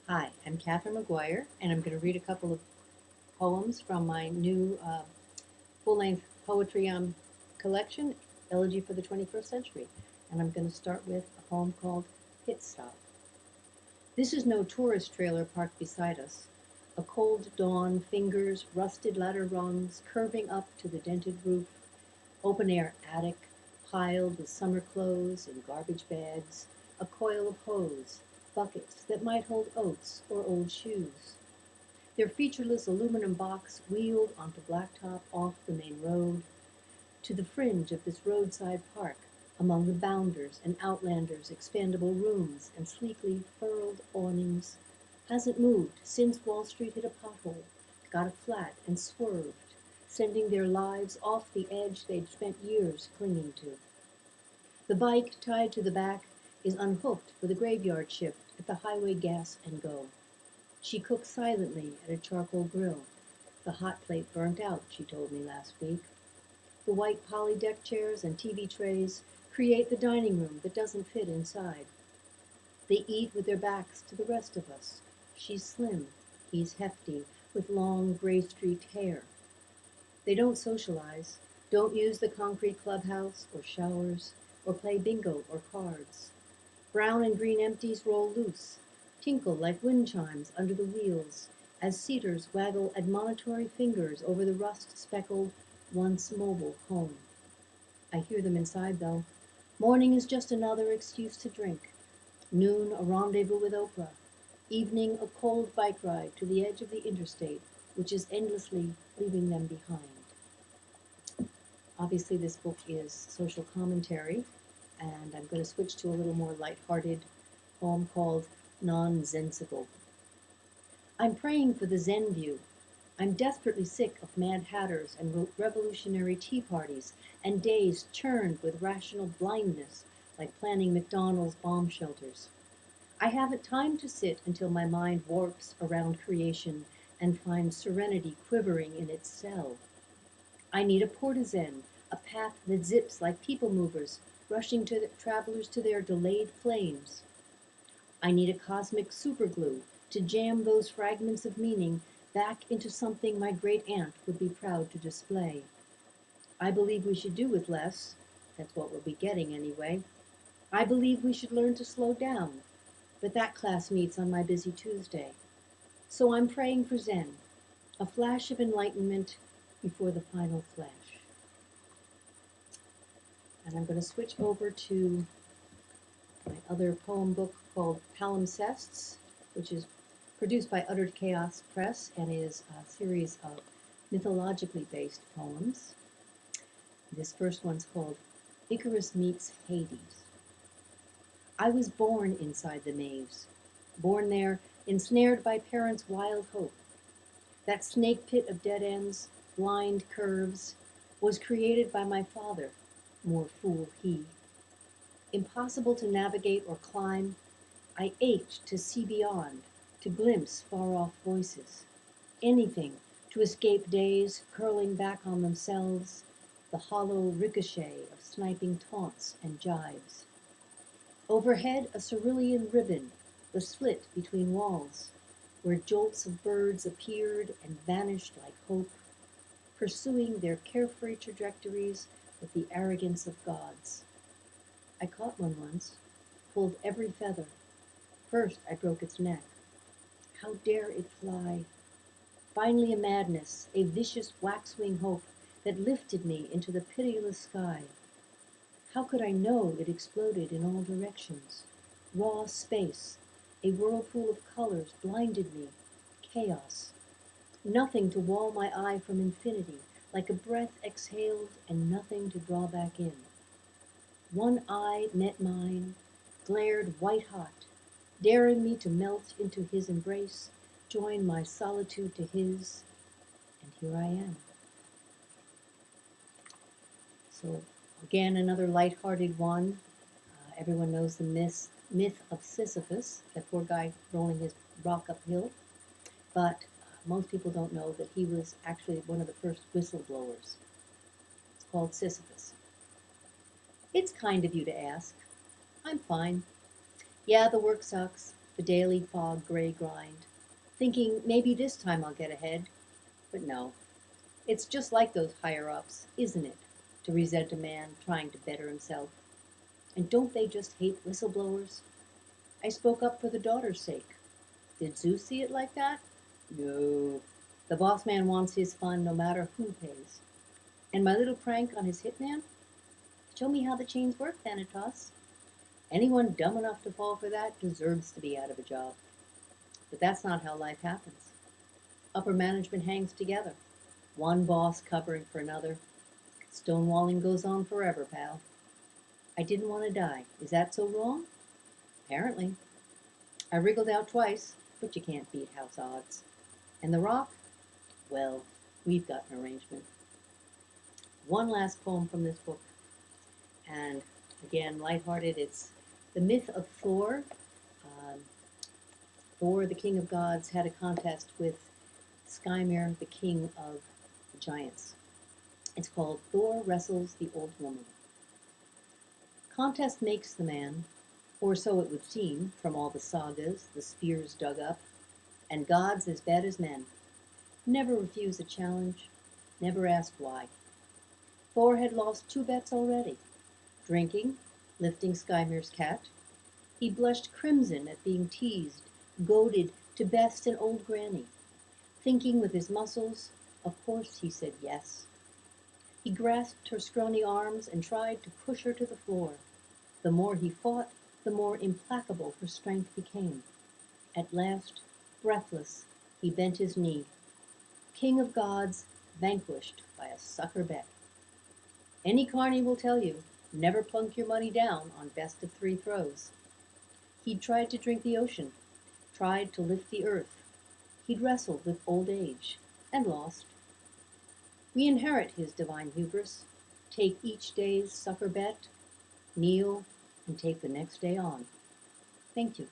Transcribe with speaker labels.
Speaker 1: Hi, I'm Catherine McGuire, and I'm going to read a couple of poems from my new full-length poetry collection, Elegy for the 21st Century. And I'm going to start with a poem called Pit Stop. This is no tourist trailer parked beside us. A cold dawn fingers rusted ladder rungs curving up to the dented roof, open-air attic piled with summer clothes and garbage bags, a coil of hose, buckets that might hold oats or old shoes. Their featureless aluminum box wheeled onto blacktop off the main road, to the fringe of this roadside park, among the bounders and outlanders' expandable rooms and sleekly furled awnings, hasn't moved since Wall Street hit a pothole, got a flat and swerved, sending their lives off the edge they'd spent years clinging to. The bike tied to the back is unhooked for the graveyard shift at the highway gas and go. She cooks silently at a charcoal grill. The hot plate burnt out, she told me last week. The white poly deck chairs and TV trays create the dining room that doesn't fit inside. They eat with their backs to the rest of us. She's slim, he's hefty, with long gray-streaked hair. They don't socialize, don't use the concrete clubhouse or showers, or play bingo or cards. Brown and green empties roll loose, tinkle like wind chimes under the wheels, as cedars waggle admonitory fingers over the rust-speckled, once mobile home. I hear them inside, though. Morning is just another excuse to drink. Noon, a rendezvous with Oprah. Evening, a cold bike ride to the edge of the interstate, which is endlessly leaving them behind. Obviously, this book is social commentary, and I'm going to switch to a little more lighthearted poem called Nonsensical. I'm praying for the Zen view. I'm desperately sick of Mad Hatters and revolutionary tea parties and days churned with rational blindness like planning McDonald's bomb shelters. I haven't time to sit until my mind warps around creation and finds serenity quivering in its cell. I need a portizen, a path that zips like people movers, rushing to the travelers to their delayed flames. I need a cosmic superglue to jam those fragments of meaning back into something my great aunt would be proud to display. I believe we should do with less. That's what we'll be getting anyway. I believe we should learn to slow down, but that class meets on my busy Tuesday. So I'm praying for Zen, a flash of enlightenment before the final flash. And I'm going to switch over to my other poem book called Palimpsests, which is produced by Uttered Chaos Press and is a series of mythologically based poems. This first one's called Icarus Meets Hades. I was born inside the maze, born there, ensnared by parents' wild hope. That snake pit of dead ends, blind curves, was created by my father, more fool he. Impossible to navigate or climb, I ached to see beyond, to glimpse far-off voices. Anything to escape days curling back on themselves, the hollow ricochet of sniping taunts and jibes. Overhead, a cerulean ribbon, the slit between walls, where jolts of birds appeared and vanished like hope, pursuing their carefree trajectories with the arrogance of gods. I caught one once, pulled every feather. First I broke its neck. How dare it fly? Finally a madness, a vicious waxwing hope that lifted me into the pitiless sky. How could I know it exploded in all directions? Raw space, a whirlpool of colors blinded me. Chaos. Nothing to wall my eye from infinity, like a breath exhaled and nothing to draw back in. One eye met mine, glared white hot, daring me to melt into his embrace, join my solitude to his, and here I am. So again, another lighthearted one. Everyone knows the myth of Sisyphus, that poor guy rolling his rock uphill. But most people don't know that he was actually one of the first whistleblowers. It's called Sisyphus. It's kind of you to ask. I'm fine. Yeah, the work sucks. the daily fog gray grind, thinking maybe this time I'll get ahead. But no, it's just like those higher-ups, isn't it, to resent a man trying to better himself? And don't they just hate whistleblowers? I spoke up for the daughter's sake. Did Zeus see it like that? No. The boss man wants his fun no matter who pays. And my little prank on his hitman? Show me how the chains work, Thanatos. Anyone dumb enough to fall for that deserves to be out of a job. But that's not how life happens. Upper management hangs together, one boss covering for another. Stonewalling goes on forever, pal. I didn't want to die. Is that so wrong? Apparently. I wriggled out twice, but you can't beat house odds. And The Rock? Well, we've got an arrangement. One last poem from this book, and again, lighthearted. It's the myth of Thor. Um, Thor, the king of gods, had a contest with Skymir, the king of the giants. It's called Thor Wrestles the Old Woman. Contest makes the man, or so it would seem from all the sagas, the spears dug up, and gods as bad as men. Never refuse a challenge, never asked why. Thor had lost 2 bets already. Drinking, lifting Skymir's cat. He blushed crimson at being teased, goaded to best an old granny. Thinking with his muscles, of course he said yes. He grasped her scrawny arms and tried to push her to the floor. The more he fought, the more implacable her strength became. At last, breathless, he bent his knee. King of gods, vanquished by a sucker bet. Any carny will tell you, never plunk your money down on best of 3 throws. He'd tried to drink the ocean, tried to lift the earth. He'd wrestled with old age, and lost. We inherit his divine hubris, take each day's sucker bet, kneel, and take the next day on. Thank you.